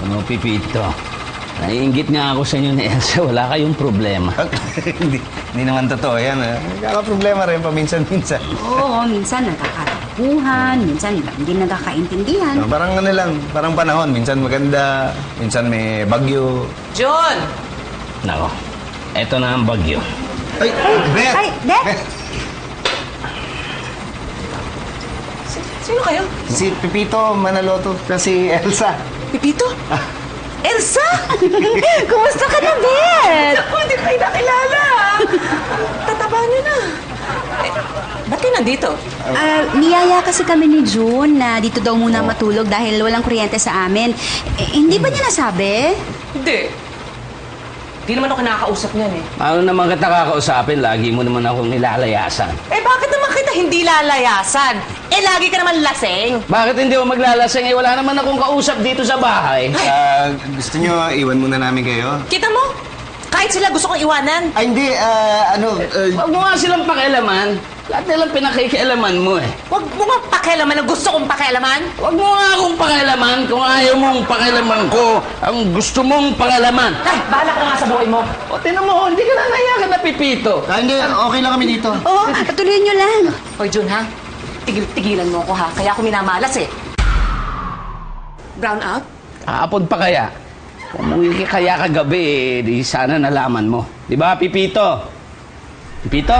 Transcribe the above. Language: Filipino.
Ano, Pipito? Naiinggit nga ako sa inyo ni Elsa. Wala kayong problema. Hindi naman totoo yan. Nagkakaproblema rin paminsan-minsan. Oo, minsan nagkakatampuhan, minsan hindi nagkakaintindihan. Parang ano lang, parang panahon. Minsan maganda, minsan may bagyo. John! Nako, eto na ang bagyo. Ay, Beth! Ay, Beth! Sino kayo? Si Pipito Manaloto, si Elsa. Pipito? Elsa! Kumusta ka na, Beth? Ako, hindi kayo nakilala. Tataba niyo na. Eh, ba't kayo nandito? Niyaya kasi kami ni June na dito daw muna matulog dahil walang kuryente sa amin. Hindi ba niya nasabi? Hindi. Hindi naman ako nakakausap niyan eh. Ano naman kita kakausapin? Lagi mo naman akong nilalayasan. Eh, bakit naman kita hindi lalayasan? Eh, lagi ka naman lasing. Bakit hindi ako maglalasing? Eh, wala naman akong kausap dito sa bahay. Gusto nyo iwan muna namin kayo? Kita mo? Kahit sila gusto kong iwanan. Ay, hindi. Huwag mo nga silang pakialaman. Lahat nilang pinakikialaman mo eh. Huwag mo nga pakialaman na gusto kong pakialaman. Huwag mo nga akong pakialaman kung ayaw mong pakialaman ko. Ang gusto mong pakialaman. Ay, bahala ka nga sa buhay mo. O, tinan mo, hindi ka na nahiya na, Pipito. Hindi. Okay lang kami dito. Oo, patuloy niyo lang. Hoy, Jun, ha? Tigilan mo ako, ha? Kaya ako minamalas, eh. Brown out? Kahapon pa kaya. Umuwi ka kaya kagabi eh. Di sana nalaman mo. Di ba, Pipito? Pipito?